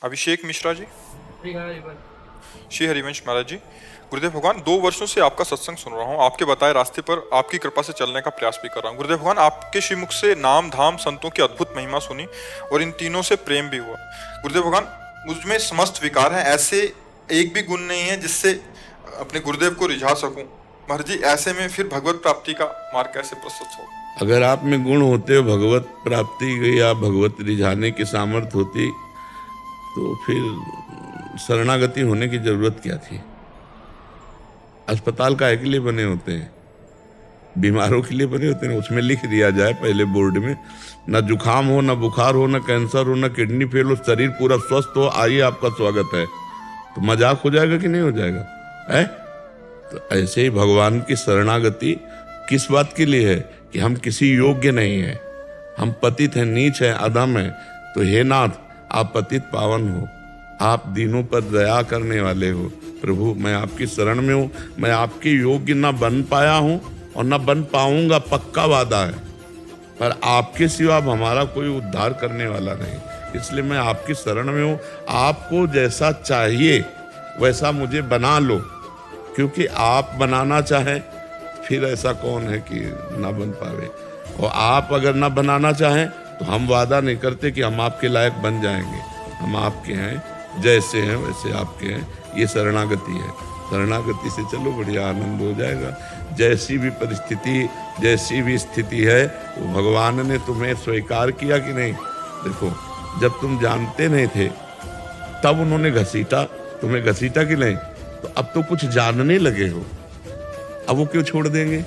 अभिषेक मिश्रा जी। ठीक है भाई। श्री हरिवंश महाराज जी। गुरुदेव भगवान, 2 वर्षों से आपका सत्संग सुन रहा हूँ, आपके बताए रास्ते पर आपकी कृपा से चलने का प्रयास भी कर रहा हूँ। गुरुदेव भगवान, आपके श्रीमुख से नाम धाम संतों की अद्भुत महिमा सुनी और इन तीनों से प्रेम भी हुआ। गुरुदेव भगवान, मुझमें समस्त विकार हैं, ऐसे एक भी गुण नहीं है जिससे अपने गुरुदेव को रिझा सकूं। महाराज जी, ऐसे में फिर भगवत प्राप्ति का मार्ग कैसे प्रशस्त हो? अगर आप में गुण होते, भगवत प्राप्ति या भगवत रिझाने की सामर्थ्य होती, तो फिर शरणागति होने की जरूरत क्या थी? अस्पताल काहे के लिए बने होते हैं? बीमारों के लिए बने होते हैं। उसमें लिख दिया जाए पहले बोर्ड में, ना जुकाम हो, ना बुखार हो, ना कैंसर हो, ना किडनी फेल हो, शरीर पूरा स्वस्थ हो, आइए आपका स्वागत है। तो मजाक हो जाएगा कि नहीं हो जाएगा? है तो ऐसे ही भगवान की शरणागति किस बात के लिए है? कि हम किसी योग्य नहीं है, हम पतित हैं, नीच हैं, अधम हैं। तो हे नाथ, आप पतित पावन हो, आप दीनों पर दया करने वाले हो। प्रभु, मैं आपकी शरण में हूँ। मैं आपके योग्य ना बन पाया हूँ और ना बन पाऊंगा, पक्का वादा है। पर आपके सिवा अब हमारा कोई उद्धार करने वाला नहीं, इसलिए मैं आपकी शरण में हूँ। आपको जैसा चाहिए वैसा मुझे बना लो, क्योंकि आप बनाना चाहें फिर ऐसा कौन है कि ना बन पावे। और आप अगर ना बनाना चाहें तो हम वादा नहीं करते कि हम आपके लायक बन जाएंगे। हम आपके हैं, जैसे हैं वैसे आपके हैं। ये शरणागति है। शरणागति से चलो, बढ़िया आनंद हो जाएगा। जैसी भी परिस्थिति, जैसी भी स्थिति है, वो भगवान ने तुम्हें स्वीकार किया कि नहीं? देखो, जब तुम जानते नहीं थे तब उन्होंने घसीटा, तुम्हें घसीटा कि नहीं? तो अब तो कुछ जानने लगे हो, अब वो क्यों छोड़ देंगे?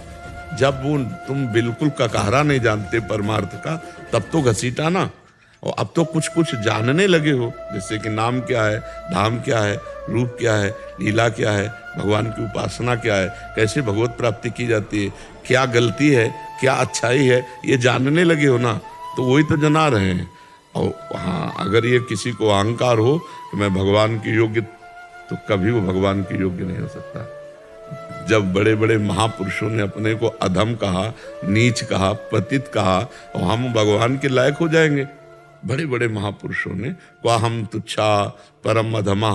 जब वो तुम बिल्कुल ककहरा नहीं जानते परमार्थ का, तब तो घसीटा ना। और अब तो कुछ कुछ जानने लगे हो, जैसे कि नाम क्या है, धाम क्या है, रूप क्या है, लीला क्या है, भगवान की उपासना क्या है, कैसे भगवत प्राप्ति की जाती है, क्या गलती है, क्या अच्छाई है, ये जानने लगे हो ना। तो वही तो जना रहे हैं। और हाँ, अगर ये किसी को अहंकार हो कि मैं भगवान की योग्य, तो कभी वो भगवान के योग्य नहीं हो सकता। जब बड़े बड़े महापुरुषों ने अपने को अधम कहा, नीच कहा, पतित कहा, और हम भगवान के लायक हो जाएंगे। बड़े बड़े महापुरुषों ने कहा, हम तुच्छा परम अधमा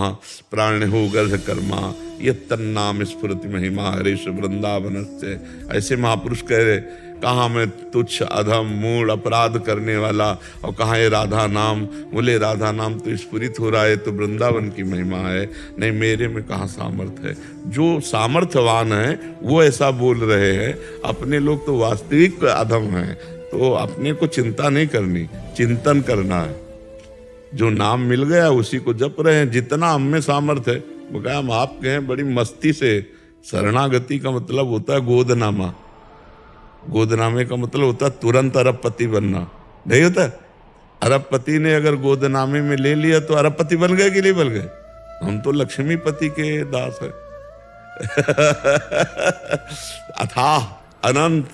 प्राण हो गर्ध कर्मा, ये तन्नाम स्फुरति महिमा हरेश वृंदावन से। ऐसे महापुरुष कह रहे, कहाँ मैं तुच्छ अधम मूढ़ अपराध करने वाला, और कहाँ ये राधा नाम, बोले राधा नाम तो स्फुरित हो रहा है, तो वृंदावन की महिमा है। नहीं, मेरे में कहाँ सामर्थ्य है? जो सामर्थ्यवान है वो ऐसा बोल रहे हैं, अपने लोग तो वास्तविक अधम हैं। तो अपने को चिंता नहीं करनी, चिंतन करना है। जो नाम मिल गया उसी को जप रहे हैं, जितना हम में सामर्थ्य है। वो कहा, हम आपके हैं बड़ी मस्ती से। शरणागति का मतलब होता है गोदनामा। गोदनामे का मतलब होता है तुरंत अरबपति बनना, नहीं होता? अरबपति ने अगर गोदनामे में ले लिया तो अरबपति बन गए कि नहीं बन गए? हम तो लक्ष्मीपति के दास है। अथाह अनंत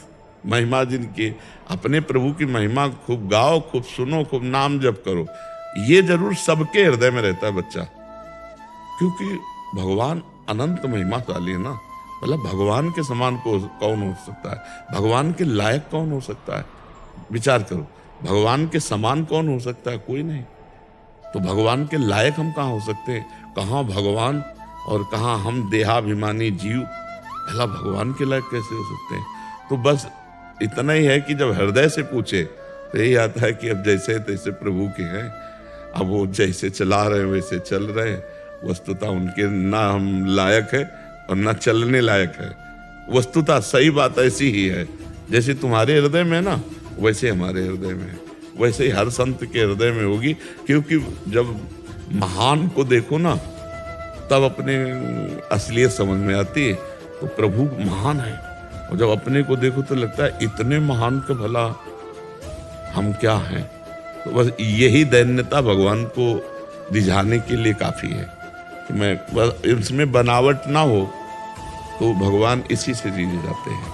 महिमा जिनकी, अपने प्रभु की महिमा खूब गाओ, खूब सुनो, खूब नाम जप करो। ये जरूर सबके हृदय में रहता है बच्चा, क्योंकि भगवान अनंत महिमाशाली है ना। मतलब भगवान के समान को कौन हो सकता है? भगवान के लायक कौन हो सकता है? विचार करो, भगवान के समान कौन हो सकता है? कोई नहीं। तो भगवान के लायक हम कहाँ हो सकते हैं? कहाँ भगवान और कहाँ हम देहाभिमानी जीव, भला भगवान के लायक कैसे हो सकते हैं? तो बस इतना ही है कि जब हृदय से पूछे तो यही आता है कि अब जैसे तैसे प्रभु के हैं, अब वो जैसे चला रहे वैसे चल रहे हैं। वस्तुतः उनके ना हम लायक है और ना चलने लायक है। वस्तुतः सही बात ऐसी ही है, जैसे तुम्हारे हृदय में ना वैसे हमारे हृदय में है, वैसे ही हर संत के हृदय में होगी। क्योंकि जब महान को देखो ना, तब अपने असलियत समझ में आती है। तो प्रभु महान है, और जब अपने को देखो तो लगता है इतने महान का भला हम क्या हैं। तो बस यही दैन्यता भगवान को रिझाने के लिए काफी है कि मैं बस इसमें बनावट ना हो, तो भगवान इसी से रिझ जाते हैं।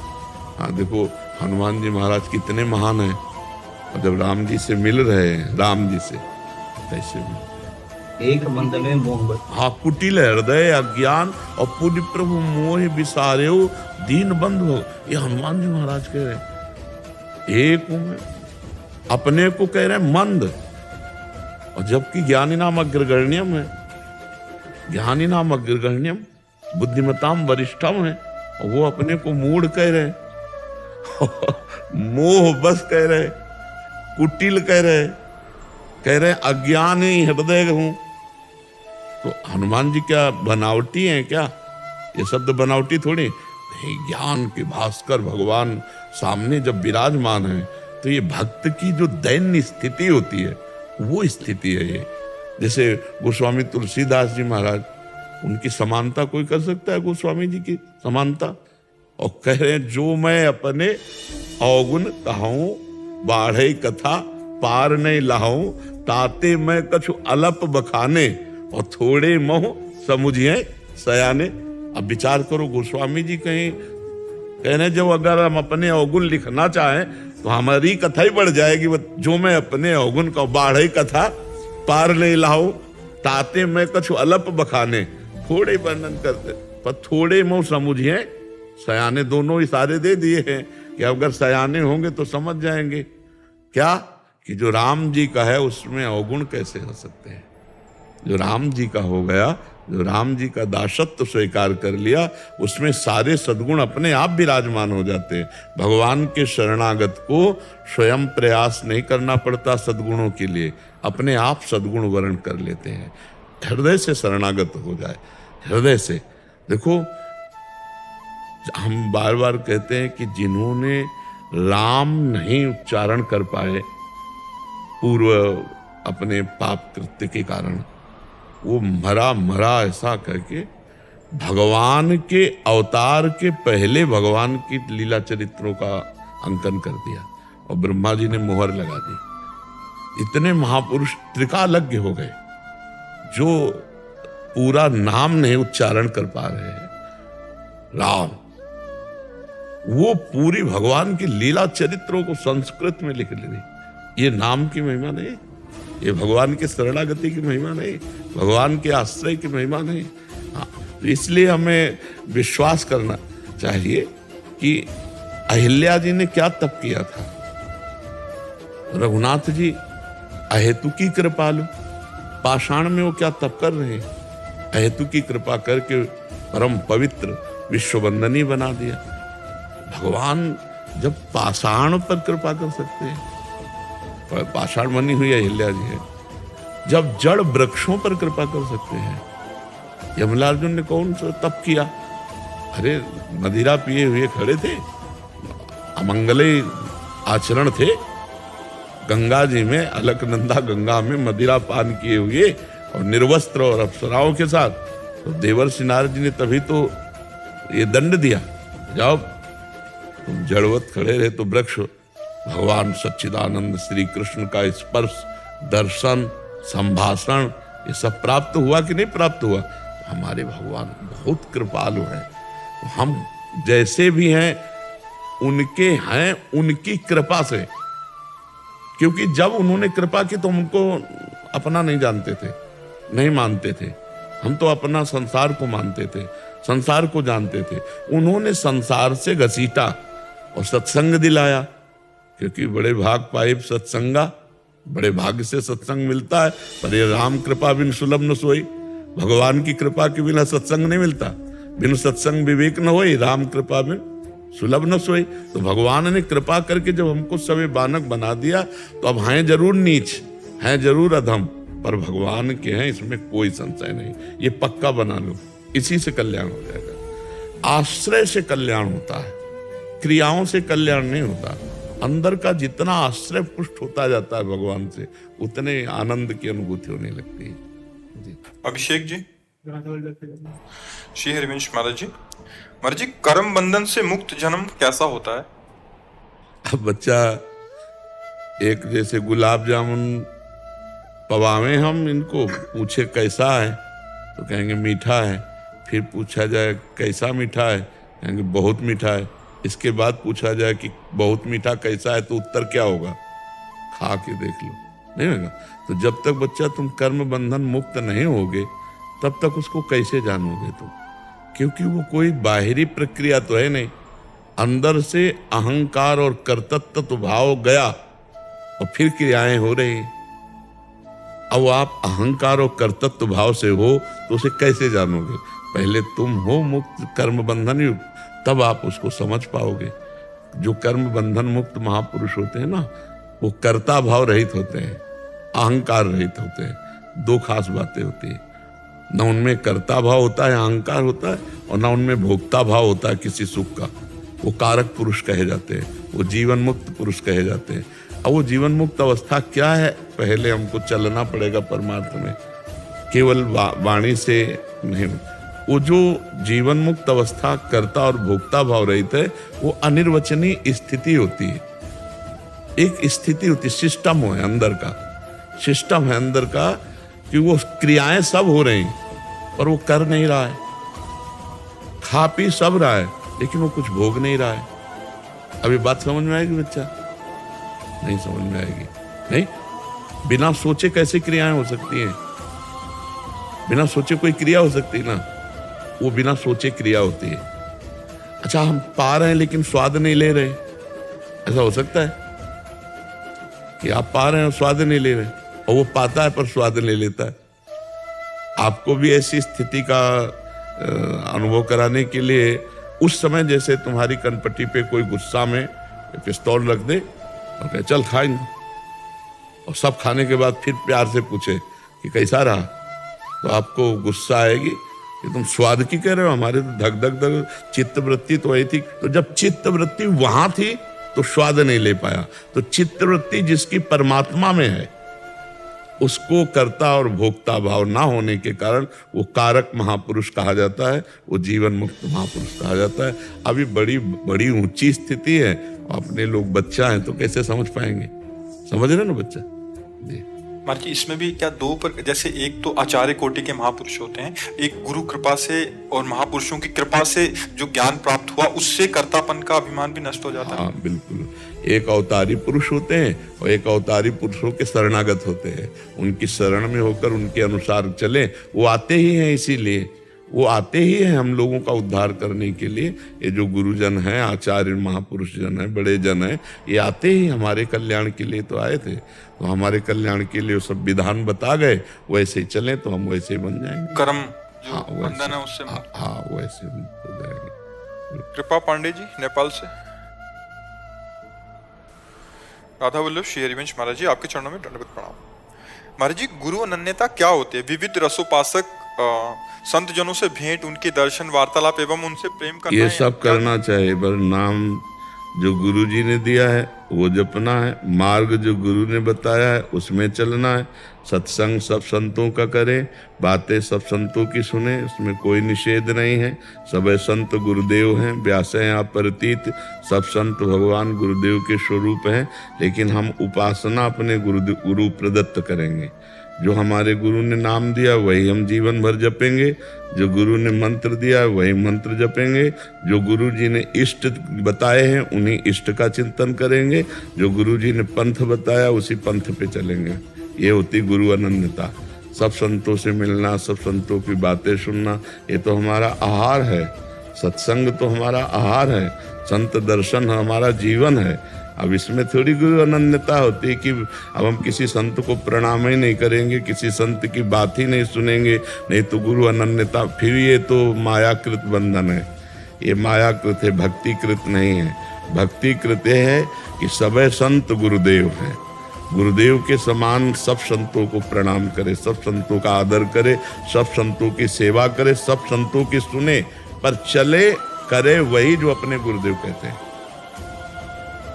हाँ देखो, हनुमान जी महाराज कितने महान हैं, और जब राम जी से मिल रहे हैं, राम जी से कैसे भी एक मंदले मोह, हाँ, कुटिल हृदय अज्ञान और पूरी प्रभु मोह बिसारे हो दीन बंधु हो। ये हनुमान जी महाराज कह रहे हैं। एक हूं मैं, अपने को कह रहे हैं मंद, और जबकि ज्ञानी नाम अग्रगण्यम है, ज्ञानी नाम अग्रगण्यम, बुद्धिमताम वरिष्ठम है, और वो अपने को मूढ़ कह रहे मोह बस कह रहे, कुटिल कह रहे अज्ञान ही हृदय हूं। तो हनुमान जी क्या बनावटी हैं क्या? ये शब्द बनावटी थोड़ी नहीं, ज्ञान के भास्कर भगवान सामने जब विराजमान है तो ये भक्त की जो दैन्य स्थिति होती है वो स्थिति है ये। जैसे गोस्वामी तुलसीदास जी महाराज, उनकी समानता कोई कर सकता है? गोस्वामी जी की समानता? और कह रहे हैं जो मैं अपने अवगुण कहूं, बाढ़े कथा पार नहीं लाऊं, ताते मैं कछु अलप बखाने, और थोड़े मोह समुझिए सयाने। अब विचार करो, गोस्वामी जी कहीं कहने जब अगर हम अपने अवगुण लिखना चाहें तो हमारी कथा ही बढ़ जाएगी। जो मैं अपने अवगुण का बाढ़े कथा पार नहीं लाऊं, ताते मैं कछु अलप बखाने, थोड़े वर्णन करते, पर थोड़े मोह समुझिए सयाने। दोनों इशारे दे दिए हैं कि अगर सयाने होंगे तो समझ जाएंगे क्या कि जो राम जी का है उसमें अवगुण कैसे हो सकते हैं। जो राम जी का हो गया, जो राम जी का दासत्व स्वीकार कर लिया, उसमें सारे सद्गुण अपने आप विराजमान हो जाते हैं। भगवान के शरणागत को स्वयं प्रयास नहीं करना पड़ता सद्गुणों के लिए, अपने आप सद्गुण वर्ण कर लेते हैं। हृदय से शरणागत हो जाए, हृदय से। देखो, हम बार बार कहते हैं कि जिन्होंने राम नहीं उच्चारण कर पाए पूर्व अपने पाप कृत्य के कारण, वो मरा ऐसा करके भगवान के अवतार के पहले भगवान की लीला चरित्रों का अंकन कर दिया और ब्रह्मा जी ने मोहर लगा दी। इतने महापुरुष त्रिकालज्ञ हो गए जो पूरा नाम नहीं उच्चारण कर पा रहे हैं। राम, वो पूरी भगवान की लीला चरित्रों को संस्कृत में लिख ली। ये नाम की महिमा नहीं, ये भगवान के शरणागति की महिमा नहीं, भगवान के आश्रय की महिमा नहीं। हाँ, तो इसलिए हमें विश्वास करना चाहिए कि अहिल्या जी ने क्या तप किया था। रघुनाथ जी अहेतु की कृपालु, पाषाण में वो क्या तप कर रहे हैं। अहेतु की कृपा करके परम पवित्र विश्ववंदनी बना दिया। भगवान जब पाषाण पर कृपा कर सकते हैं, पाषाण बनी हुई अहिल्या जी है, जब जड़ वृक्षों पर कृपा कर सकते हैं। यमलार्जुन ने कौन सा तप किया? अरे मदिरा पिए हुए खड़े थे, अमंगले आचरण थे, गंगा जी में, अलकनंदा गंगा में मदिरा पान किए हुए और निर्वस्त्र और अप्सराओं के साथ। तो देवर्षि नारद जी ने तभी तो ये दंड दिया, जाओ तुम जड़वत खड़े रहे तो वृक्ष भगवान सच्चिदानंद श्री कृष्ण का स्पर्श, दर्शन, संभाषण, ये सब प्राप्त हुआ कि नहीं प्राप्त हुआ? हमारे भगवान बहुत कृपालु हैं। हम जैसे भी हैं उनके हैं, उनकी कृपा से। क्योंकि जब उन्होंने कृपा की तो हम उनको अपना नहीं जानते थे, नहीं मानते थे। हम तो अपना संसार को मानते थे, संसार को जानते थे। उन्होंने संसार से घसीटा और सत्संग दिलाया, क्योंकि बड़े भाग पाइब सत्संगा, बड़े भाग्य से सत्संग मिलता है। पर ये राम कृपा बिन सुलभ न सोई, भगवान की कृपा के बिना सत्संग नहीं मिलता। बिन सत्संग विवेक न होई, राम कृपा बिन सुलभ न सोई। तो भगवान ने कृपा करके जब हमको सवे बानक बना दिया, तो अब हैं जरूर नीच, हैं जरूर अधम, पर भगवान के हैं, इसमें कोई संशय नहीं। ये पक्का बना लो, इसी से कल्याण हो जाएगा। आश्रय से कल्याण होता है, क्रियाओं से कल्याण नहीं होता। अंदर का जितना आश्रय पुष्ट होता जाता है भगवान से, उतने आनंद की अनुभूति होने लगती है। अभिषेक जी, श्री हरिवंश महाराज जी, महाराज जी, कर्म बंधन से मुक्त जन्म कैसा होता है? अब बच्चा एक जैसे गुलाब जामुन पवावे, हम इनको पूछे कैसा है तो कहेंगे मीठा है। फिर पूछा जाए कैसा मीठा है, कहेंगे बहुत मीठा है। इसके बाद पूछा जाए कि बहुत मीठा कैसा है, तो उत्तर क्या होगा? खा के देख लो, नहीं होगा। तो जब तक बच्चा तुम कर्म बंधन मुक्त नहीं होगे, तब तक उसको कैसे जानोगे तुम? क्योंकि वो कोई बाहरी प्रक्रिया तो है नहीं, अंदर से अहंकार और कर्तृत्व भाव गया और फिर क्रियाएं हो रही। अब आप अहंकार और कर्तृत्व भाव से हो तो उसे कैसे जानोगे? पहले तुम हो मुक्त कर्म बंधन युक्त, तब आप उसको समझ पाओगे। जो कर्म बंधन मुक्त महापुरुष होते हैं ना, वो कर्ता भाव रहित होते हैं, अहंकार रहित होते हैं। दो खास बातें होती है, न उनमें कर्ता भाव होता है, अहंकार होता है, और न उनमें भोक्ता भाव होता है किसी सुख का। वो कारक पुरुष कहे जाते हैं, वो जीवन मुक्त पुरुष कहे जाते हैं। अब वो जीवन मुक्त अवस्था क्या है? पहले हमको चलना पड़ेगा परमार्थ में, केवल वाणी से नहीं। वो जो जीवन मुक्त अवस्था कर्ता और भोक्ता भाव रहित है, वो अनिर्वचनीय स्थिति होती है। एक स्थिति होती, सिस्टम है अंदर का, सिस्टम है अंदर का, कि वो क्रियाएं सब हो रही पर वो कर नहीं रहा है। खा पी सब रहा है लेकिन वो कुछ भोग नहीं रहा है। अभी बात समझ में आएगी बच्चा? नहीं समझ में आएगी। नहीं, बिना सोचे कैसे क्रियाएं हो सकती हैं? बिना सोचे कोई क्रिया हो सकती है ना? वो बिना सोचे क्रिया होती है। अच्छा, हम पा रहे हैं लेकिन स्वाद नहीं ले रहे, ऐसा हो सकता है कि आप पा रहे हैं और स्वाद नहीं ले रहे, और वो पाता है पर स्वाद नहीं लेता है? आपको भी ऐसी स्थिति का अनुभव कराने के लिए उस समय जैसे तुम्हारी कनपट्टी पे कोई गुस्सा में पिस्तौल रख दे और कहे चल खाएंगे, और सब खाने के बाद फिर प्यार से पूछे कि कैसा रहा, तो आपको गुस्सा आएगी कि तुम स्वाद की कह रहे हो, हमारे तो धक धक धक चित्त वृत्ति तो वही थी। तो जब चित्त वृत्ति वहां थी तो स्वाद नहीं ले पाया। तो चित्त वृत्ति जिसकी परमात्मा में है, उसको कर्ता और भोक्ता भाव ना होने के कारण वो कारक महापुरुष कहा जाता है, वो जीवन मुक्त महापुरुष कहा जाता है। अभी बड़ी बड़ी ऊंची स्थिति है, अपने लोग बच्चा हैं तो कैसे समझ पाएंगे? समझ रहे ना बच्चा जी? महाराज जी, इसमें भी क्या दो पर, जैसे एक तो आचार्य कोटि के महापुरुष होते हैं, एक गुरु कृपा से और महापुरुषों की कृपा से जो ज्ञान प्राप्त हुआ उससे कर्तापन का अभिमान भी नष्ट हो जाता है। हाँ बिल्कुल। एक अवतारी पुरुष होते हैं और एक अवतारी पुरुषों के शरणागत होते हैं। उनकी शरण में होकर उनके अनुसार चले, वो आते ही हैं, इसीलिए वो आते ही हैं हम लोगों का उद्धार करने के लिए। ये जो गुरुजन हैं, आचार्य महापुरुष जन हैं, बड़े जन हैं, ये आते ही हमारे कल्याण के लिए तो आए थे। तो हमारे कल्याण के लिए वो सब विधान बता गए, वैसे ही चले तो हम वैसे ही बन जाएंगे। कर्म जो हाँ, बंधन है उससे हाँ वैसे हो जाएंगे। कृपा पांडे जी नेपाल से। राधा वल्लभ श्री हरिवंश महाराज जी, आपके चरणों में दंडवत प्रणाम। महाराज जी, गुरु अनन्यता क्या होती है? विविध रसोपासक संत जनों से भेंट, उनके दर्शन, वार्तालाप एवं उनसे प्रेम करना, ये सब करना चाहिए, पर नाम जो गुरु जी ने दिया है वो जपना है, मार्ग जो गुरु ने बताया है उसमें चलना है। सत्संग सब संतों का करें, बातें सब संतों की सुने, उसमें कोई निषेध नहीं है। सब संत गुरुदेव हैं, व्यास हैं आप प्रतीत, सब संत भगवान गुरुदेव के स्वरूप हैं। लेकिन हम उपासना अपने गुरु प्रदत्त करेंगे। जो हमारे गुरु ने नाम दिया वही हम जीवन भर जपेंगे, जो गुरु ने मंत्र दिया वही मंत्र जपेंगे, जो गुरु जी ने इष्ट बताए हैं उन्हीं इष्ट का चिंतन करेंगे, जो गुरु जी ने पंथ बताया उसी पंथ पे चलेंगे। ये होती गुरु अनन्यता। सब संतों से मिलना, सब संतों की बातें सुनना, ये तो हमारा आहार है। सत्संग तो हमारा आहार है, संत दर्शन हमारा जीवन है। अब इसमें थोड़ी गुरु अनन्यता होती है कि अब हम किसी संत को प्रणाम ही नहीं करेंगे, किसी संत की बात ही नहीं सुनेंगे, नहीं तो गुरु अनन्यता। फिर ये तो मायाकृत बंधन है, ये मायाकृत है, भक्तिकृत नहीं है। भक्तिकृत है कि सबे संत गुरुदेव हैं, गुरुदेव के समान सब संतों को प्रणाम करे, सब संतों का आदर करे, सब संतों की सेवा करे, सब संतों की सुने, पर चले करे वही जो अपने गुरुदेव कहते हैं।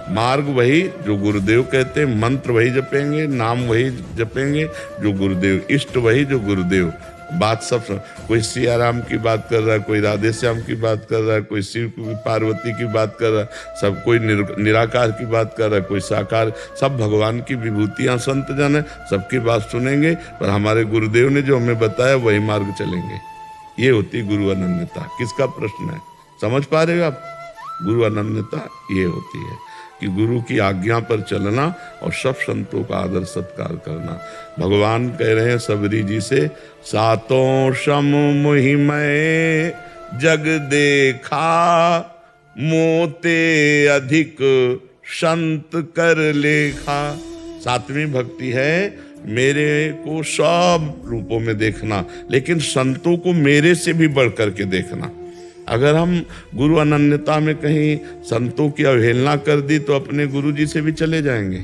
मार्ग वही जो गुरुदेव कहते हैं, मंत्र वही जपेंगे, नाम वही जपेंगे जो गुरुदेव, इष्ट वही जो गुरुदेव। बात सब कोई सिया राम की बात कर रहा है, कोई राधे श्याम की बात कर रहा है, कोई शिव की पार्वती की बात कर रहा है, सब कोई निराकार की बात कर रहा है, कोई साकार, सब भगवान की विभूतियां संत जन है, सबकी बात सुनेंगे, पर हमारे गुरुदेव ने जो हमें बताया वही मार्ग चलेंगे। ये होती गुरु अनन्यता। किसका प्रश्न है, समझ पा रहे हो आप? गुरु अनन्यता ये होती है कि गुरु की आज्ञा पर चलना और सब संतों का आदर सत्कार करना। भगवान कह रहे हैं सबरी जी से, सातों सम मुहि मैं जग देखा, मोते अधिक संत कर लेखा। सातवीं भक्ति है मेरे को सब रूपों में देखना, लेकिन संतों को मेरे से भी बढ़ करके देखना। अगर हम गुरु अनन्यता में कहीं संतों की अवहेलना कर दी तो अपने गुरु जी से भी चले जाएंगे,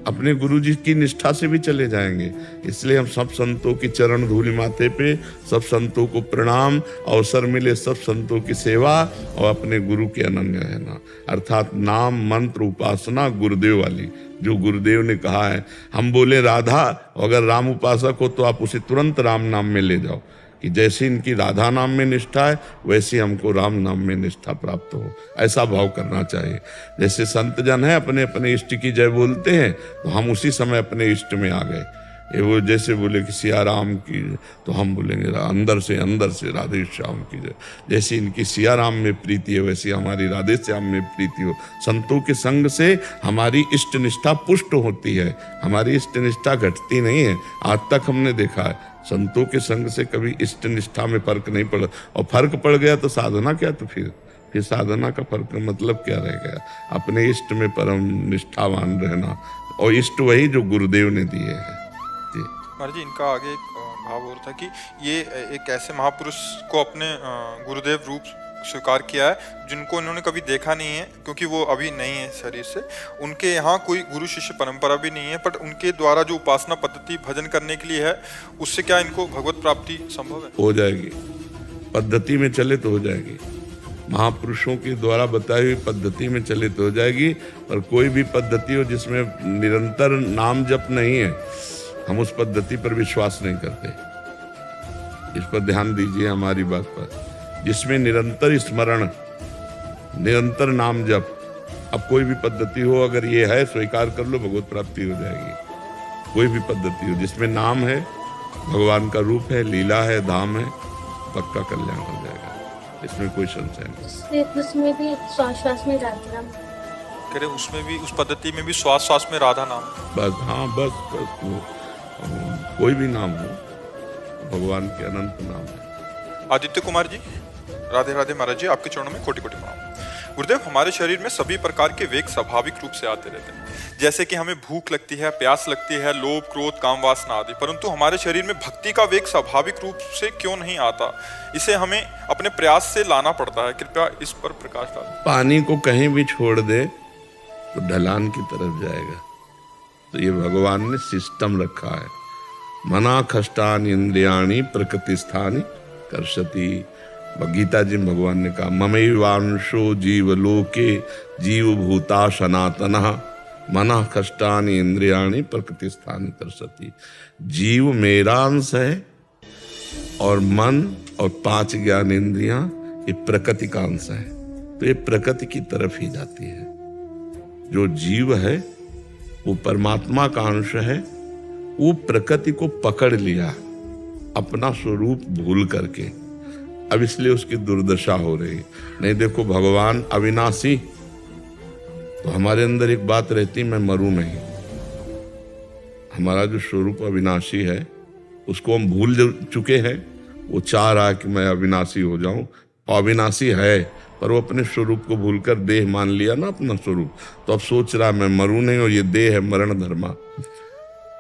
अपने गुरु जी की निष्ठा से भी चले जाएंगे। इसलिए हम सब संतों की चरण धूलि माथे पे, सब संतों को प्रणाम, अवसर मिले सब संतों की सेवा और अपने गुरु के अनन्य रहना, अर्थात नाम मंत्र उपासना गुरुदेव वाली, जो गुरुदेव ने कहा है। हम बोले राधा, अगर राम उपासक हो तो आप उसे तुरंत राम नाम में ले जाओ, कि जैसे इनकी राधा नाम में निष्ठा है वैसे हमको राम नाम में निष्ठा प्राप्त हो, ऐसा भाव करना चाहिए। जैसे संत जन है अपने अपने इष्ट की जय बोलते हैं, तो हम उसी समय अपने इष्ट में आ गए। ये वो जैसे बोले कि सिया राम की, तो हम बोलेंगे अंदर से राधे श्याम की जय। जैसे इनकी सिया राम में प्रीति है वैसे हमारी राधे श्याम में प्रीति हो। संतों के संग से हमारी इष्ट निष्ठा पुष्ट होती है, हमारी इष्ट निष्ठा घटती नहीं है। आज तक हमने देखा है संतों के संग से कभी इष्ट निष्ठा में फर्क नहीं पड़ा, और फर्क पड़ गया तो साधना क्या, तो फिर साधना का फर्क मतलब क्या रह गया। अपने इष्ट में परम निष्ठावान रहना, और इष्ट वही जो गुरुदेव ने दिए हैं। महाराज जी, इनका आगे एक भाव और था कि ये एक ऐसे महापुरुष को अपने गुरुदेव रूप स्वीकार किया है जिनको इन्होंने कभी देखा नहीं है, क्योंकि वो अभी नहीं है शरीर से। उनके यहाँ कोई गुरु शिष्य परंपरा भी नहीं है, पर उनके द्वारा जो उपासना पद्धति भजन करने के लिए है, उससे क्या इनको भगवत प्राप्ति संभव है? हो जाएगी, पद्धति में चले तो हो जाएगी। महापुरुषों के द्वारा बताई हुई पद्धति में चले तो हो जाएगी, पर कोई भी पद्धति हो जिसमें निरंतर नाम जप नहीं है, हम उस पद्धति पर विश्वास नहीं करते। इस पर ध्यान दीजिए हमारी बात पर। जिसमें निरंतर स्मरण, निरंतर नाम जप, अब कोई भी पद्धति हो अगर ये है स्वीकार कर लो, भगवत प्राप्ति हो जाएगी। कोई भी पद्धति हो जिसमें नाम है, भगवान का रूप है, लीला है, धाम है, पक्का कल्याण हो जाएगा, इसमें कोई संशय नहीं। उसमें भी श्वास में राधा नाम, कह रहे उसमें भी, उस पद्धति में भी श्वास में राधा नाम, बस। हाँ बस कोई भी नाम हो, भगवान के अनंत नाम है। आदित्य कुमार जी, राधे राधे महाराज जी, आपके चरणों में कोटि कोटि प्रणाम। गुरुदेव, हमारे शरीर में सभी प्रकार के वेग स्वाभाविक रूप से आते रहते हैं, जैसे कि हमें भूख लगती है, प्यास लगती है, लोभ क्रोध काम वासना आदि, परंतु हमारे शरीर में भक्ति का वेग स्वाभाविक रूप से क्यों नहीं आता? इसे हमें अपने प्रयास से लाना पड़ता है, कृपया इस पर प्रकाश डालें। पानी को कहीं भी छोड़ दे तो ढलान की तरफ जाएगा, तो ये भगवान ने सिस्टम रखा है। मना खष्टानि इंद्रियाणि प्रकृति स्थानि कर्षति। गीता जी में भगवान ने कहा ममैवांशो जीवलोके जीवभूता सनातनः मना खष्टानि इंद्रियाणि प्रकृति स्थानि कर्षति। जीव मेरा अंश है और मन और 5 ज्ञान इंद्रियां ये प्रकृति का अंश है, तो ये प्रकृति की तरफ ही जाती है। जो जीव है वो परमात्मा का अंश है, वो प्रकृति को पकड़ लिया अपना स्वरूप भूल करके, अब इसलिए उसकी दुर्दशा हो रही। नहीं देखो भगवान अविनाशी, तो हमारे अंदर एक बात रहती, मैं मरूं नहीं। हमारा जो स्वरूप अविनाशी है उसको हम भूल चुके हैं। वो चाह रहा है कि मैं अविनाशी हो जाऊं, अविनाशी है पर वो अपने स्वरूप को भूलकर देह मान लिया ना अपना स्वरूप, तो अब सोच रहा है मैं मरूं नहीं और ये देह है मरण धर्मा।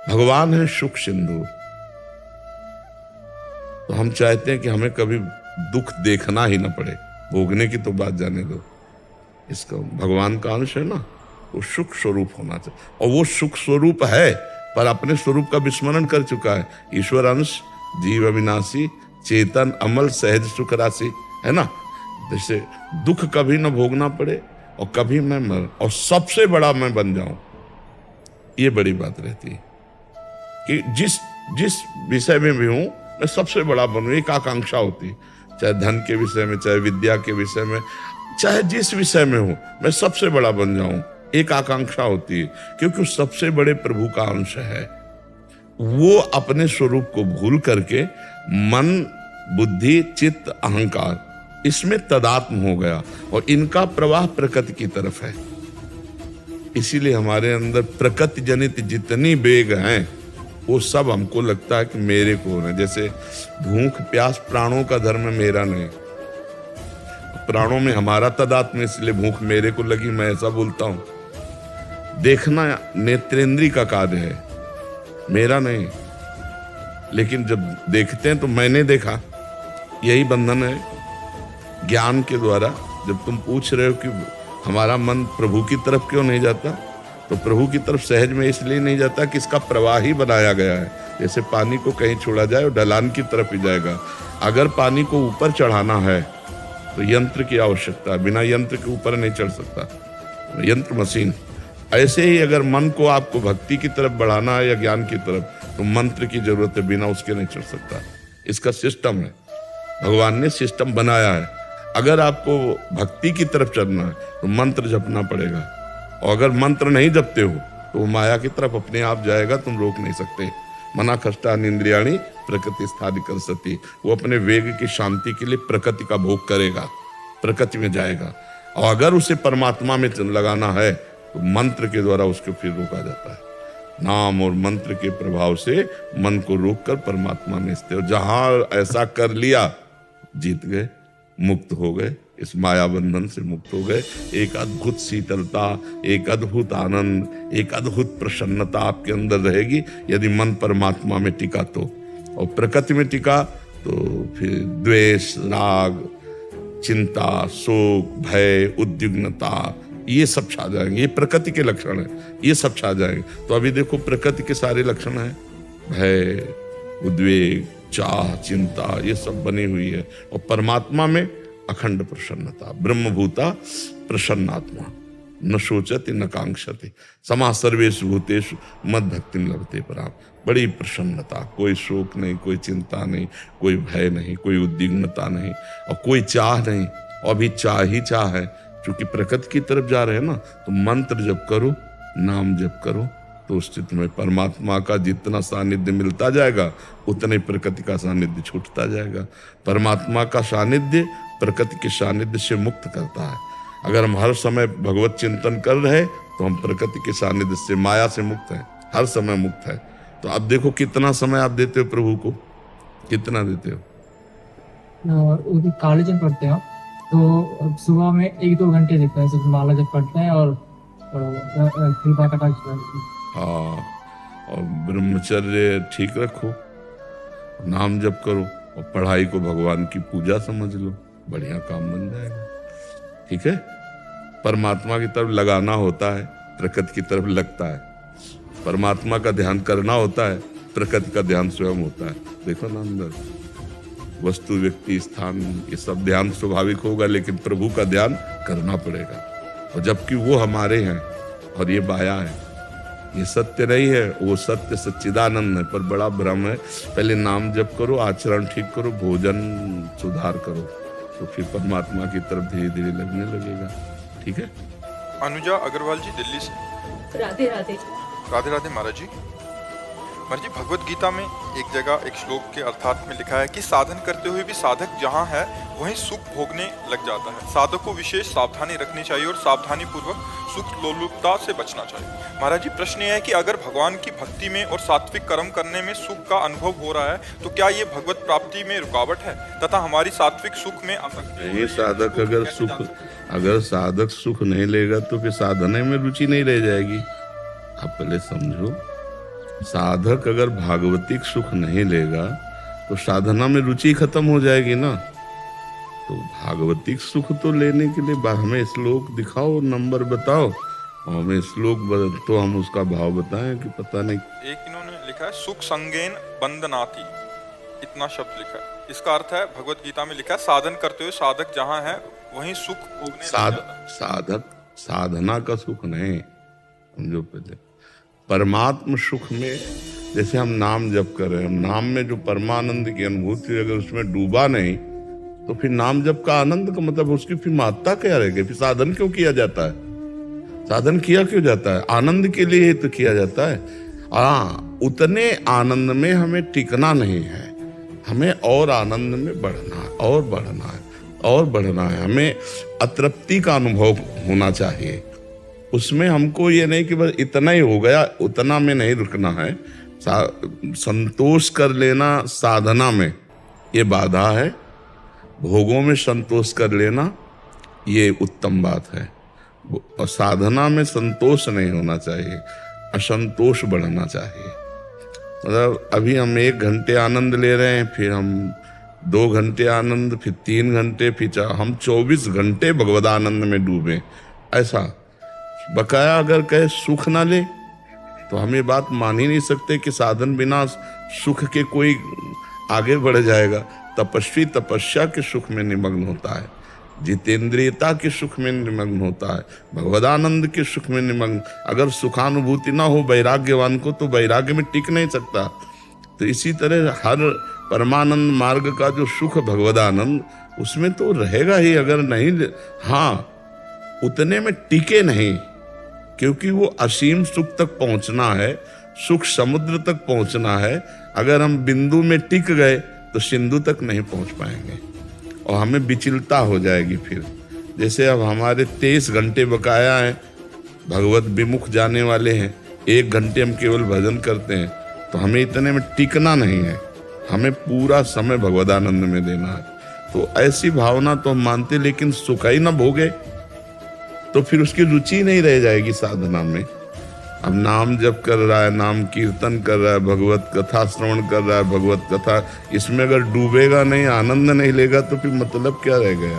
भगवान है सुख सिंधु, तो हम चाहते हैं कि हमें कभी दुख देखना ही ना पड़े, भोगने की तो बात जाने दो। इसका भगवान का अंश है ना, वो सुख स्वरूप होना चाहिए, और वो सुख स्वरूप है पर अपने स्वरूप का विस्मरण कर चुका है। ईश्वर अंश, जीव अविनाशी, चेतन अमल, सहज सुख राशि, है ना। जैसे दुख कभी ना भोगना पड़े और कभी मैं मर और सबसे बड़ा मैं बन जाऊं, ये बड़ी बात रहती है कि जिस विषय में भी हूं मैं सबसे बड़ा बनूं, एक आकांक्षा होती है। चाहे धन के विषय में, चाहे विद्या के विषय में, चाहे जिस विषय में हूं मैं सबसे बड़ा बन जाऊं, एक आकांक्षा होती है, क्योंकि उस सबसे बड़े प्रभु का अंश है। वो अपने स्वरूप को भूल करके मन, बुद्धि, चित्त, अहंकार, इसमें तदात्म हो गया और इनका प्रवाह प्रकृति की तरफ है। इसीलिए हमारे अंदर प्रकृति जनित जितनी वेग हैं वो सब हमको लगता है कि मेरे को है। जैसे भूख प्यास प्राणों का धर्म, मेरा नहीं। प्राणों में हमारा तदात्म, इसलिए भूख मेरे को लगी, मैं ऐसा बोलता हूं। देखना नेत्रेंद्री का कार्य है, मेरा नहीं, लेकिन जब देखते हैं तो मैंने देखा, यही बंधन है ज्ञान के द्वारा। जब तुम पूछ रहे हो कि हमारा मन प्रभु की तरफ क्यों नहीं जाता, तो प्रभु की तरफ सहज में इसलिए नहीं जाता कि इसका प्रवाह ही बनाया गया है। जैसे पानी को कहीं छोड़ा जाए और ढलान की तरफ ही जाएगा। अगर पानी को ऊपर चढ़ाना है तो यंत्र की आवश्यकता है, बिना यंत्र के ऊपर नहीं चढ़ सकता, यंत्र मशीन। ऐसे ही अगर मन को आपको भक्ति की तरफ बढ़ाना है या ज्ञान की तरफ, तो मंत्र की जरूरत है, बिना उसके नहीं चढ़ सकता। इसका सिस्टम है, भगवान ने सिस्टम बनाया है। अगर आपको भक्ति की तरफ चढ़ना है तो मंत्र जपना पड़ेगा, और अगर मंत्र नहीं जपते हो तो वो माया की तरफ अपने आप जाएगा, तुम रोक नहीं सकते। मना कष्टानि इंद्रियाणि प्रकृति स्थादि कर सती, वो अपने वेग की शांति के लिए प्रकृति का भोग करेगा, प्रकृति में जाएगा। और अगर उसे परमात्मा में लगाना है तो मंत्र के द्वारा उसको फिर रोका जाता है। नाम और मंत्र के प्रभाव से मन को रोककर परमात्मा में स्थिर। और जहां ऐसा कर लिया, जीत गए, मुक्त हो गए, इस माया बंधन से मुक्त हो गए। एक अद्भुत शीतलता, एक अद्भुत आनंद, एक अद्भुत प्रसन्नता आपके अंदर रहेगी यदि मन परमात्मा में टिका तो। और प्रकृति में टिका तो फिर द्वेष, राग, चिंता, शोक, भय, उद्विग्नता, ये सब छा जाएंगे। ये प्रकृति के लक्षण है, ये सब छा जाएंगे। तो अभी देखो प्रकृति के सारे लक्षण हैं, भय, उद्वेग, चाह, चिंता, ये सब बनी हुई है। और परमात्मा में अखंड प्रसन्नता, ब्रह्मभूता प्रसन्नात्मा, न शोचति न कांक्षति, समा सर्वेषु भूतेषु मद भक्तिं लभते पराम। बड़ी प्रसन्नता, कोई शोक नहीं, कोई चिंता नहीं, कोई भय नहीं, कोई उद्विग्नता नहीं, और कोई चाह नहीं। और भी चाह ही चाह है, क्योंकि प्रकृति की तरफ जा रहे हैं ना। तो मंत्र जप करो, नाम जप करो, तो उस स्थिति में परमात्मा का जितना सानिध्य मिलता जाएगा उतने प्रकृति का सानिध्य छूटता जाएगा। परमात्मा का सानिध्य प्रकृति के सानिध्य से मुक्त करता है। अगर हम हर समय भगवत चिंतन कर रहे तो हम प्रकृति के सानिध्य से, माया से मुक्त हैं, हर समय मुक्त है। तो अब देखो कितना समय आप देते हो प्रभु को, कितना देते हो? कॉलेज में पढ़ते हैं तो सुबह में 1-2 घंटे देते हैं, सिर्फ माला जब पढ़ते हैं और कृपा कटाक्ष। हाँ, और ब्रह्मचर्य ठीक रखो, नाम जप करो, और पढ़ाई को भगवान की पूजा समझ लो, बढ़िया काम बन जाएगा। ठीक है, परमात्मा की तरफ लगाना होता है, प्रकृति की तरफ लगता है। परमात्मा का ध्यान करना होता है, प्रकृति का ध्यान स्वयं होता है। देखो ना, अंदर वस्तु, व्यक्ति, स्थान, ये सब ध्यान स्वाभाविक होगा, लेकिन प्रभु का ध्यान करना पड़ेगा। और जबकि वो हमारे हैं और ये माया है, ये सत्य नहीं है। वो सत्य सच्चिदानंद है, पर बड़ा भ्रम है। पहले नाम जप करो, आचरण ठीक करो, भोजन सुधार करो, तो फिर परमात्मा की तरफ धीरे धीरे लगने लगेगा। ठीक है। अनुजा अग्रवाल जी, दिल्ली से। राधे राधे। राधे राधे महाराज जी। महाराज जी, भगवत गीता में एक जगह एक श्लोक के अर्थात में लिखा है कि साधन करते हुए भी साधक जहाँ है वहीं सुख भोगने लग जाता है। साधक को विशेष सावधानी रखनी चाहिए और सावधानी पूर्वक सुख लोलुपता से बचना चाहिए। महाराज जी, प्रश्न यह है कि अगर भगवान की भक्ति में और सात्विक कर्म करने में सुख का अनुभव हो रहा है तो क्या ये भगवत प्राप्ति में रुकावट है तथा हमारी सात्विक सुख में आसक्ति? ये साधक अगर साधक सुख नहीं लेगा तो फिर साधने में रुचि नहीं रह जाएगी। आप पहले समझो, साधक अगर भागवतिक सुख नहीं लेगा तो साधना में रुचि खत्म हो जाएगी ना। तो भागवतिक सुख तो लेने के लिए हमें श्लोक दिखाओ, नंबर बताओ, और हमें श्लोक तो हम उसका भाव बताएं कि पता नहीं। एक इन्होंने लिखा है सुख संगेन बंदनाति, इतना शब्द लिखा है। इसका अर्थ है, भगवत गीता में लिखा है साधन करते हुए साधक जहाँ है वहीं सुख भोगने साधक साधना का सुख नहीं, समझो। पहले परमात्म सुख में, जैसे हम नाम जप कर रहे हैं, नाम में जो परमानंद की अनुभूति अगर उसमें डूबा नहीं तो फिर नाम जप का आनंद का मतलब उसकी फिर महत्ता क्या रहेगी? फिर साधन क्यों किया जाता है? साधन किया क्यों जाता है? आनंद के लिए ही तो किया जाता है। उतने आनंद में हमें टिकना नहीं है, हमें और आनंद में बढ़ना है, और बढ़ना है, और बढ़ना है। हमें अतृप्ति का अनुभव होना चाहिए। उसमें हमको ये नहीं कि बस इतना ही हो गया, उतना में नहीं रुकना है। संतोष कर लेना साधना में ये बाधा है, भोगों में संतोष कर लेना ये उत्तम बात है। और साधना में संतोष नहीं होना चाहिए, असंतोष बढ़ना चाहिए। मतलब अभी हम 1 घंटे आनंद ले रहे हैं, फिर हम 2 घंटे आनंद, फिर 3 घंटे, फिर हम 24 घंटे भगवदानंद में डूबे। ऐसा बकाया अगर कहे सुख ना ले तो हम ये बात मान ही नहीं सकते कि साधन बिना सुख के कोई आगे बढ़ जाएगा। तपस्वी तपस्या के सुख में निमग्न होता है, जितेंद्रियता के सुख में निमग्न होता है, भगवदानंद के सुख में निमग्न। अगर सुखानुभूति ना हो वैराग्यवान को तो वैराग्य में टिक नहीं सकता। तो इसी तरह हर परमानंद मार्ग का जो सुख भगवदानंद, उसमें तो रहेगा ही। अगर नहीं, हाँ उतने में टिके नहीं, क्योंकि वो असीम सुख तक पहुंचना है, सुख समुद्र तक पहुंचना है। अगर हम बिंदु में टिक गए तो सिंधु तक नहीं पहुंच पाएंगे और हमें विचलता हो जाएगी। फिर जैसे अब हमारे 23 घंटे बकाया हैं, भगवत विमुख जाने वाले हैं, 1 घंटे हम केवल भजन करते हैं, तो हमें इतने में टिकना नहीं है, हमें पूरा समय भगवदानंद में देना है। तो ऐसी भावना तो हम मानते, लेकिन सुख ही न भोगे तो फिर उसकी रुचि नहीं रह जाएगी साधना में। अब नाम जप कर रहा है, नाम कीर्तन कर रहा है, भगवत कथा श्रवण कर रहा है, भगवत कथा, इसमें अगर डूबेगा नहीं, आनंद नहीं लेगा तो फिर मतलब क्या रह गया?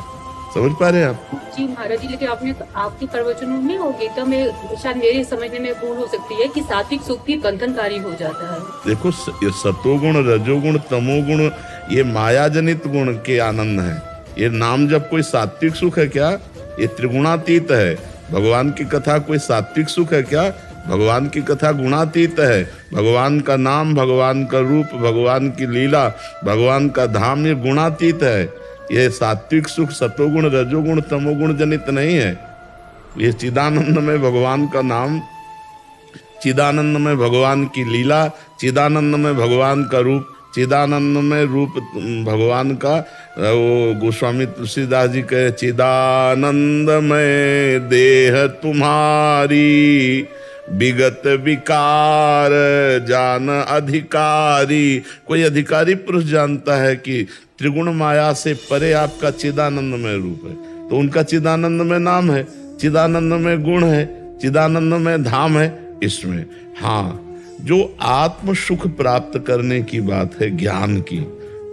समझ पा रहे हैं आप? जी महाराज जी, लेकिन आपने आपके प्रवचनों में और गीता में शायद मेरे समझने में भूल हो सकती है कि सात्विक सुख भी बंधनकारी हो जाता है। देखो, ये सतोगुण, रजोगुण, तमोगुण, ये माया जनित गुण के आनंद है। ये नाम जब कोई सात्विक सुख है क्या? ये त्रिगुणातीत है। भगवान की कथा कोई सात्विक सुख है क्या? भगवान की कथा गुणातीत है। भगवान का नाम, भगवान का रूप, भगवान की लीला, भगवान का धाम, ये गुणातीत है। ये सात्विक सुख सतोगुण, रजोगुण, तमोगुण जनित नहीं है। ये चिदानंद में भगवान का नाम, चिदानंद में भगवान की लीला, चिदानंद में भगवान का रूप, चिदानंद में रूप भगवान का। वो गोस्वामी तुलसीदास जी कहे, चिदानंद में देह तुम्हारी, विगत विकार जान अधिकारी। कोई अधिकारी पुरुष जानता है कि त्रिगुण माया से परे आपका चिदानंद में रूप है, तो उनका चिदानंद में नाम है, चिदानंद में गुण है, चिदानंद में धाम है। इसमें हाँ, जो आत्म सुख प्राप्त करने की बात है ज्ञान की,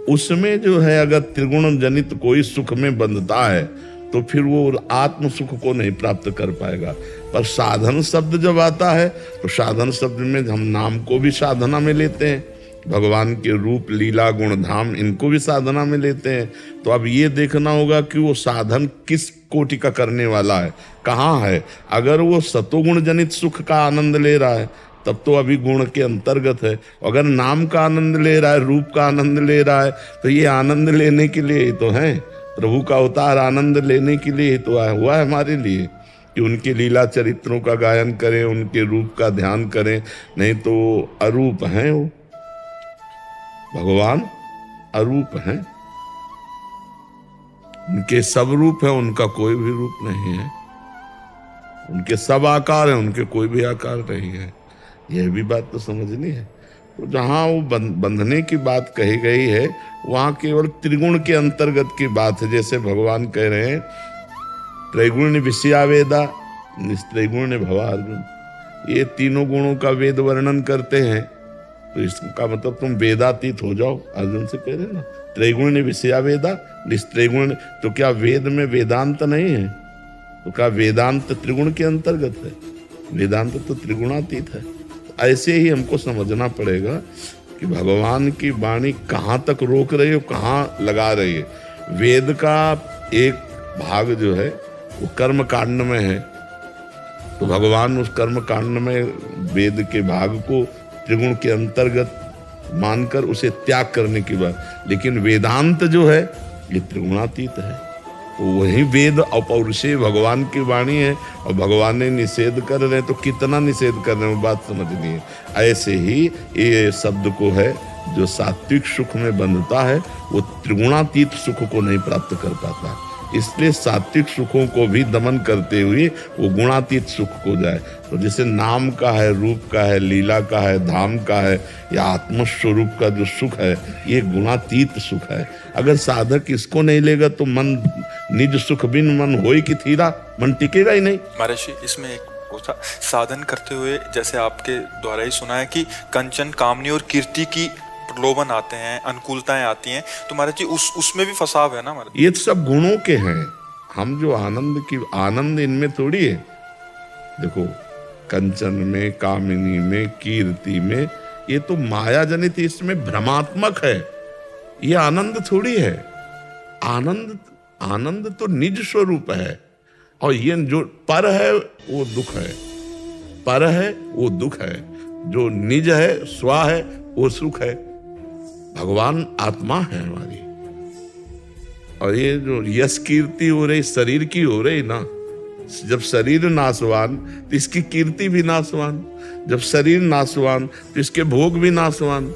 उसमें जो है अगर त्रिगुण जनित कोई सुख में बंधता है तो फिर वो आत्म सुख को नहीं प्राप्त कर पाएगा। पर साधन शब्द जब आता है तो साधन शब्द में हम नाम को भी साधना में लेते हैं, भगवान के रूप, लीला, गुण, धाम, इनको भी साधना में लेते हैं। तो अब ये देखना होगा कि वो साधन किस कोटि का करने वाला है, कहाँ है। अगर वो सतोगुण जनित सुख का आनंद ले रहा है तब तो अभी गुण के अंतर्गत है। अगर नाम का आनंद ले रहा है, रूप का आनंद ले रहा है, तो ये आनंद लेने के लिए ही तो है। प्रभु का अवतार आनंद लेने के लिए ही तो हुआ है हमारे लिए, कि उनके लीला चरित्रों का गायन करें, उनके रूप का ध्यान करें। नहीं तो अरूप हैं वो, भगवान अरूप हैं, उनके सब रूप है, उनका कोई भी रूप नहीं है। उनके सब आकार है, उनके कोई भी आकार नहीं है। यह भी बात तो समझनी है। तो जहाँ वो बंधने की बात कही गई है वहाँ केवल त्रिगुण के अंतर्गत की बात है। जैसे भगवान कह रहे हैं, त्रैगुण विषया वेदा निस्त्रैगुण भवार्जुन। ये तीनों गुणों का वेद वर्णन करते हैं, तो इसका मतलब तुम वेदातीत हो जाओ, अर्जुन से कह रहे ना। त्रैगुण विषया वेदा निस्त्रैगुण, तो क्या वेद में वेदांत नहीं है? तो क्या वेदांत त्रिगुण के अंतर्गत है? वेदांत तो त्रिगुणातीत है। ऐसे ही हमको समझना पड़ेगा कि भगवान की वाणी कहाँ तक रोक रही है, कहाँ लगा रही है। वेद का एक भाग जो है वो कर्म कांड में है, तो भगवान उस कर्म कांड में वेद के भाग को त्रिगुण के अंतर्गत मानकर उसे त्याग करने की बात। लेकिन वेदांत जो है ये त्रिगुणातीत है, तो वही वेद अपौरुषेय भगवान की वाणी है, और भगवान ने निषेध कर रहे हैं तो कितना निषेध कर रहे हैं बात समझनी है। ऐसे ही ये शब्द को है, जो सात्विक सुख में बंधता है वो त्रिगुणातीत सुख को नहीं प्राप्त कर पाता। इसलिए सात्विक सुखों को भी दमन करते हुए वो गुणातीत सुख को जाए। तो जैसे नाम का है, रूप का है, लीला का है, धाम का है, या आत्मस्वरूप का जो सुख है, ये गुणातीत सुख है। अगर साधक इसको नहीं लेगा तो मन निज सुख बिन मन होई की थीरा, मन टिकेगा ही नहीं। महर्षि, इसमें एक वो साधन करते हुए जैसे आपके द्वारा ही सुना है कि कंचन, कामनी और कीर्ति की प्रलोभन आते हैं, अनुकूलताएं आती हैं, तो महाराज जी उसमें भी फसाव है ना महाराज? ये सब गुणों के हैं। हम जो आनंद इनमें थोड़ी है। देखो, कंचन में, कामिनी में, कीर्ति में, ये तो माया जनित, इसमें भ्रमात्मक है। ये आनंद थोड़ी है। आनंद तो निज स्वरूप है, और ये जो पर है वो दुख है, पर है वो दुख है, जो निज है, स्व है, वो सुख है। भगवान आत्मा है हमारी। और ये जो यश कीर्ति हो रही शरीर की हो रही ना, जब शरीर नाशवान तो इसकी कीर्ति भी नाशवान, जब शरीर नाशवान तो इसके भोग भी नाशवान,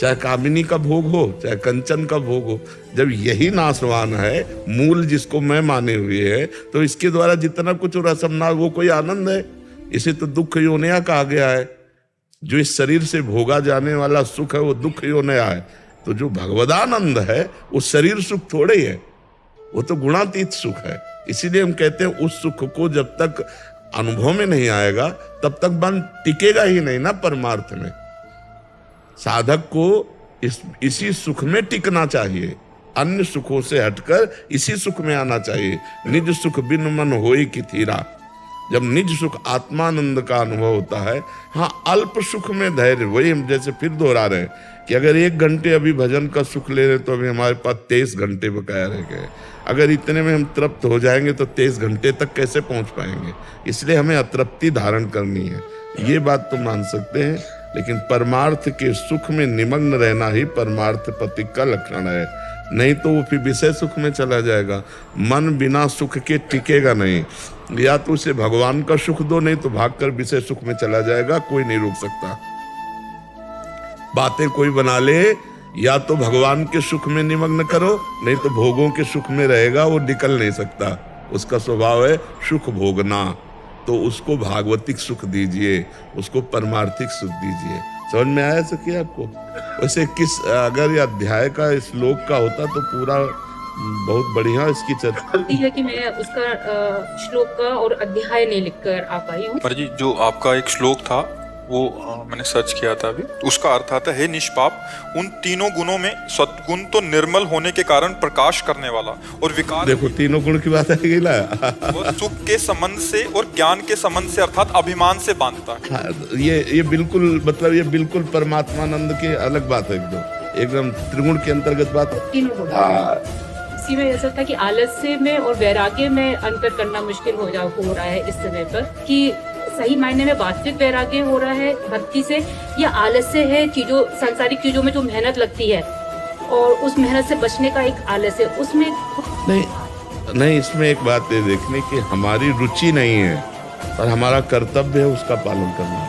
चाहे कामिनी का भोग हो, चाहे कंचन का भोग हो। जब यही नाशवान है, मूल जिसको मैं माने हुए है, तो इसके द्वारा जितना कुछ हो रहा सब ना, वो कोई आनंद है? इसे तो दुख योनया कहा गया है। जो इस शरीर से भोगा जाने वाला सुख है वो दुख योनया है। तो जो भगवदानंद है वो शरीर सुख थोड़े ही है, वो तो गुणातीत सुख है। इसीलिए हम कहते हैं उस सुख को जब तक अनुभव में नहीं आएगा तब तक मन टिकेगा ही नहीं ना परमार्थ में। साधक को इसी सुख में टिकना चाहिए, अन्य सुखों से हटकर इसी सुख में आना चाहिए। निज सुख बिन मन होई की थीरा। जब निज सुख आत्मानंद का अनुभव होता है, हाँ, अल्प सुख में धैर्य, वही हम जैसे फिर दोहरा रहे हैं कि अगर 1 घंटे अभी भजन का सुख ले रहे तो अभी हमारे पास 23 घंटे बकाया रह गए। अगर इतने में हम तृप्त हो जाएंगे तो 23 घंटे तक कैसे पहुंच पाएंगे? इसलिए हमें अतृप्ति धारण करनी है। ये बात तो मान सकते हैं, लेकिन परमार्थ के सुख में निमग्न रहना ही परमार्थ पति का लक्षण है। नहीं तो वो फिर विषय सुख में चला जाएगा। मन बिना सुख के टिकेगा नहीं। या तो उसे भगवान का सुख दो, नहीं तो भागकर विषय सुख में चला जाएगा। कोई नहीं रोक सकता। बातें कोई बना ले, या तो भगवान के सुख में निमग्न करो, नहीं तो भोगों के सुख में रहेगा, वो निकल नहीं सकता। उसका स्वभाव है सुख भोगना। तो उसको भागवतिक सुख दीजिए, उसको परमार्थिक सुख दीजिए। समझ में आया सके आपको? वैसे अगर ये अध्याय का श्लोक का होता तो पूरा बहुत बढ़िया इसकी चर्चा है कि मैं उसका श्लोक का और अध्याय नहीं लिखकर आ पाई हूँ। पर जी जो आपका एक श्लोक था वो मैंने सर्च किया था अभी, उसका अर्थ आता है, हे निष्पाप, उन तीनों गुणों में सद्गुण तो निर्मल होने के कारण प्रकाश करने वाला और विकार, देखो तीनों गुण की बात है ना और सुख के संबंध से और ज्ञान के संबंध से अर्थात अभिमान से बांधता है। हाँ, ये बिल्कुल मतलब ये बिल्कुल परमात्मानंद की अलग बात है, एकदम त्रिगुण के अंतर्गत बात है। तीनों गुण इसी में ऐसा था कि आलस्य में और वैराग्य में अंतर करना मुश्किल हो रहा है इस समय पर, कि सही मायने में वास्तविक वैराग्य हो रहा है भक्ति से, या आलस्य है चीजों, सांसारिक चीजों में जो मेहनत लगती है और उस मेहनत से बचने का एक आलस्य उसमें नहीं। इसमें एक बात है देखने की, हमारी रुचि नहीं है और हमारा कर्तव्य है उसका पालन करना।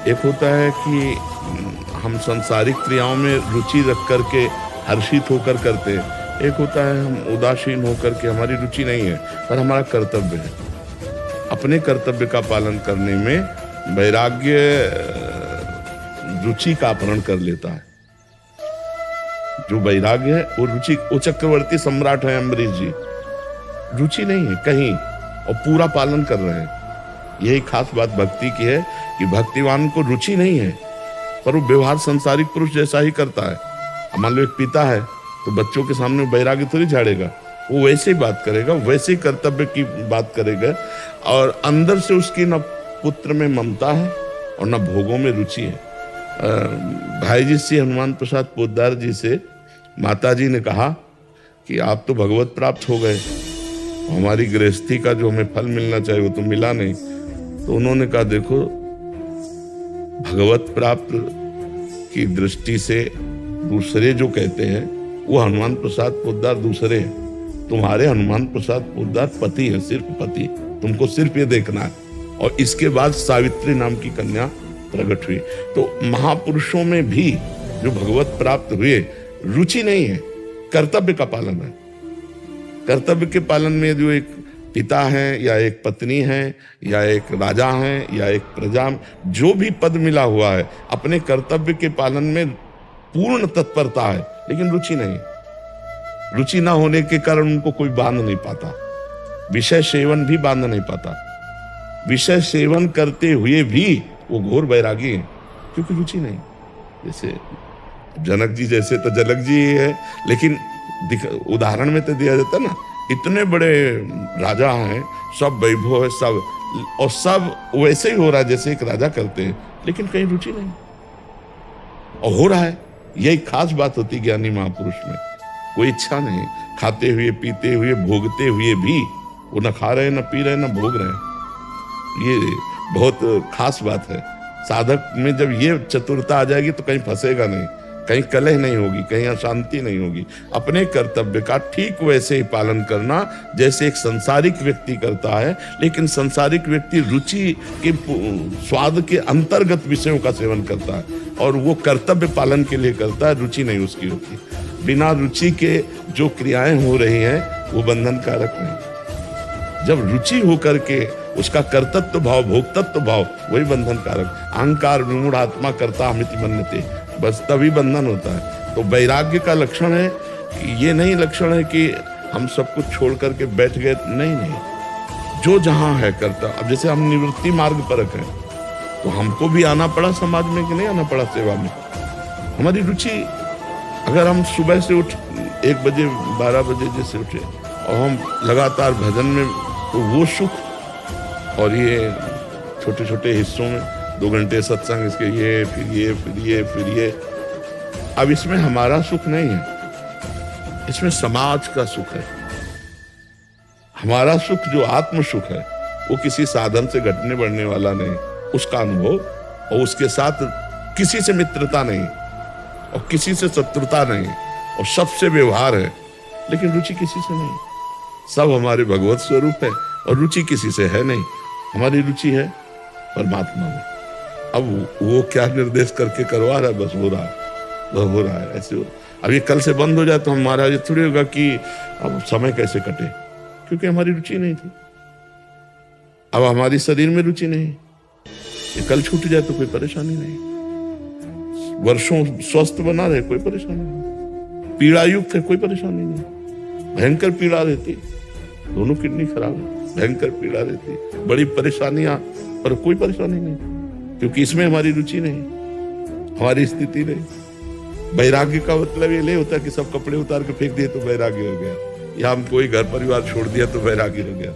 एक होता है कि हम सांसारिक क्रियाओं में रुचि रख करके हर्षित होकर करते हैं, एक होता है हम उदासीन होकर के हमारी रुचि नहीं है पर हमारा कर्तव्य है। अपने कर्तव्य का पालन करने में वैराग्य रुचि का अपहरण कर लेता है। जो वैराग्य है वो रुचि, वो चक्रवर्ती सम्राट है अम्बरीश जी, रुचि नहीं है कहीं और पूरा पालन कर रहे हैं। यही खास बात भक्ति की है कि भक्तिवान को रुचि नहीं है पर वो व्यवहार संसारिक पुरुष जैसा ही करता है। मान लो एक पिता है तो बच्चों के सामने वैराग्य थोड़ी झाड़ेगा, वो वैसे ही बात करेगा, वैसे ही कर्तव्य की बात करेगा और अंदर से उसकी न पुत्र में ममता है और न भोगों में रुचि है। भाई जी से हनुमान प्रसाद पोद्दार जी से माता जी ने कहा कि आप तो भगवत प्राप्त हो गए, हमारी गृहस्थी का जो हमें फल मिलना चाहिए वो तो मिला नहीं। तो उन्होंने कहा देखो, भगवत प्राप्त की दृष्टि से दूसरे जो कहते हैं वो हनुमान प्रसाद पोद्दार दूसरे हैं। तुम्हारे हनुमान प्रसाद पोद्दार पति है, सिर्फ पति, तुमको सिर्फ ये देखना है। और इसके बाद सावित्री नाम की कन्या प्रकट हुई। तो महापुरुषों में भी जो भगवत प्राप्त हुए रुचि नहीं है, कर्तव्य का पालन है। कर्तव्य के पालन में जो एक पिता है या एक पत्नी है या एक राजा है या एक प्रजा, जो भी पद मिला हुआ है, अपने कर्तव्य के पालन में पूर्ण तत्परता है लेकिन रुचि नहीं। रुचि ना होने के कारण उनको कोई बांध नहीं पाता, विषय सेवन भी बांध नहीं पाता। विषय सेवन करते हुए भी वो घोर बैरागी है, क्योंकि रुचि नहीं। जैसे जनक जी जैसे तो जनक जी ही है, लेकिन उदाहरण में तो दिया जाता ना, इतने बड़े राजा हैं, सब वैभव है, सब और सब वैसे ही हो रहा है जैसे एक राजा करते हैं, लेकिन कहीं रुचि नहीं और हो रहा है। यही खास बात होती ज्ञानी महापुरुष में, कोई इच्छा नहीं, खाते हुए पीते हुए भोगते हुए भी वो न खा रहे न पी रहे न भोग रहे। ये बहुत खास बात है। साधक में जब ये चतुरता आ जाएगी तो कहीं फंसेगा नहीं, कहीं कलह नहीं होगी, कहीं अशांति नहीं होगी। अपने कर्तव्य का ठीक वैसे ही पालन करना जैसे एक सांसारिक व्यक्ति करता है, लेकिन सांसारिक व्यक्ति रुचि के स्वाद के अंतर्गत विषयों का सेवन करता है और वो कर्तव्य पालन के लिए करता है, रुचि नहीं उसकी होती। बिना रुचि के जो क्रियाएं हो रही हैं वो बंधन कारक नहीं। जब रुचि होकर के उसका कर्तत्व भाव, भोक्तत्व भाव, वही बंधन कारक। अहंकार विमूढ़ आत्मा करता अमिति मन्यते, बस तभी बंधन होता है। तो वैराग्य का लक्षण है कि ये नहीं लक्षण है कि हम सब कुछ छोड़ करके बैठ गए, नहीं नहीं, जो जहां है करता। अब जैसे हम निवृत्ति मार्ग परक है तो हमको भी आना पड़ा समाज में कि नहीं आना पड़ा सेवा में। हमारी रुचि, अगर हम सुबह से उठ 1 बजे 12 बजे जैसे उठे और हम लगातार भजन में, तो वो सुख और ये छोटे छोटे हिस्सों में 2 घंटे सत्संग, इसके ये फिर ये फिर ये फिर ये, अब इसमें हमारा सुख नहीं है, इसमें समाज का सुख है। हमारा सुख जो आत्म सुख है वो किसी साधन से घटने बढ़ने वाला नहीं, उसका अनुभव, और उसके साथ किसी से मित्रता नहीं और किसी से शत्रुता नहीं और सबसे व्यवहार है, लेकिन रुचि किसी से नहीं। सब हमारे भगवत स्वरूप है और रुचि किसी से है नहीं। हमारी रुचि है परमात्मा में। अब वो क्या निर्देश करके करवा रहा है, बस हो रहा है, वह हो रहा है, ऐसे हो। अब ये कल से बंद हो जाए तो हमारा ये थोड़ी होगा कि अब समय कैसे कटे, क्योंकि हमारी रुचि नहीं थी। अब हमारी शरीर में रुचि नहीं, ये कल छूट जाए तो कोई परेशानी नहीं। वर्षों स्वस्थ बना रहे, कोई परेशानी नहीं। पीड़ा युक्त है, कोई परेशानी नहीं। भयंकर पीड़ा रहती, दोनों किडनी खराब है, भयंकर पीड़ा रहती, बड़ी परेशानियां, पर कोई परेशानी नहीं, क्योंकि इसमें हमारी रुचि नहीं, हमारी स्थिति नहीं। वैराग्य का मतलब ये नहीं होता कि सब कपड़े उतार के फेंक दिए तो वैराग्य हो गया, या हम कोई घर परिवार छोड़ दिया तो वैराग्य हो गया।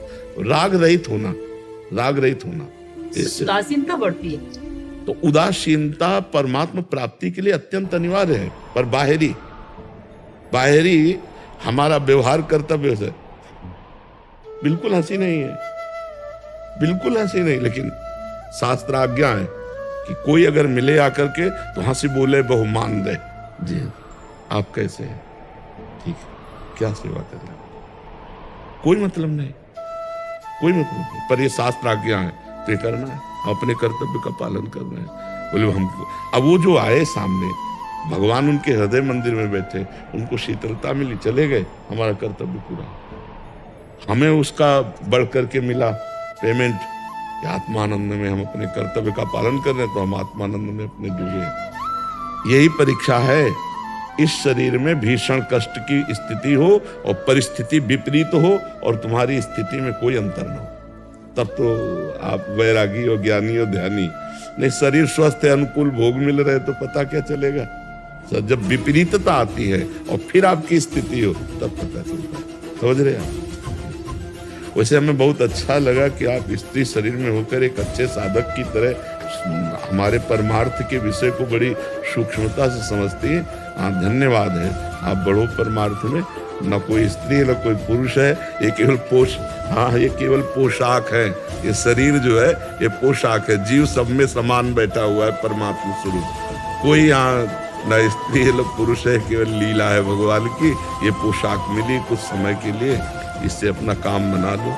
राग रहित होना, राग रहित होना। उदासीनता बढ़ती है तो उदासीनता परमात्मा प्राप्ति के लिए अत्यंत अनिवार्य है, पर बाहरी हमारा व्यवहार कर्तव्य से बिल्कुल हंसी नहीं है, बिल्कुल हंसी नहीं। लेकिन शास्त्र आज्ञा है कि कोई अगर मिले आकर के तो हंसी बोले बहु मान दे, जी आप कैसे हैं, ठीक है, क्या सेवा कर रहे हैं, कोई मतलब नहीं, कोई मतलब नहीं, पर ये शास्त्र आज्ञा है तो ये करना है, अपने कर्तव्य का पालन कर रहे हैं। बोले हमको, अब वो जो आए सामने, भगवान उनके हृदय मंदिर में बैठे, उनको शीतलता मिली, चले गए, हमारा कर्तव्य पूरा। हमें उसका बढ़ करके मिला पेमेंट, आत्मानंद में हम अपने कर्तव्य का पालन कर रहे हैं, तो हम आत्मानंद में अपने डूबे। यही परीक्षा है। इस शरीर में भीषण कष्ट की स्थिति हो और परिस्थिति विपरीत हो और तुम्हारी स्थिति में कोई अंतर न हो, तब तो आप वैरागी और ज्ञानी और ध्यानी। नहीं, शरीर स्वस्थ है, अनुकूल भोग मिल रहे तो पता क्या चलेगा। जब विपरीतता आती है और फिर आपकी स्थिति हो तब पता चलता है। समझ रहे आप? वैसे हमें बहुत अच्छा लगा कि आप स्त्री शरीर में होकर एक अच्छे साधक की तरह हमारे परमार्थ के विषय को बड़ी सूक्ष्मता से समझती हैं। धन्यवाद है, आप बड़ो परमार्थ में। न कोई स्त्री है न कोई पुरुष है, ये केवल ये केवल पोशाक है। ये शरीर जो है ये पोशाक है, जीव सब में समान बैठा हुआ है परमात्मा स्वरूप। कोई यहाँ न स्त्री है न पुरुष है, केवल लीला है भगवान की। ये पोशाक मिली कुछ समय के लिए, इससे अपना काम बना लो।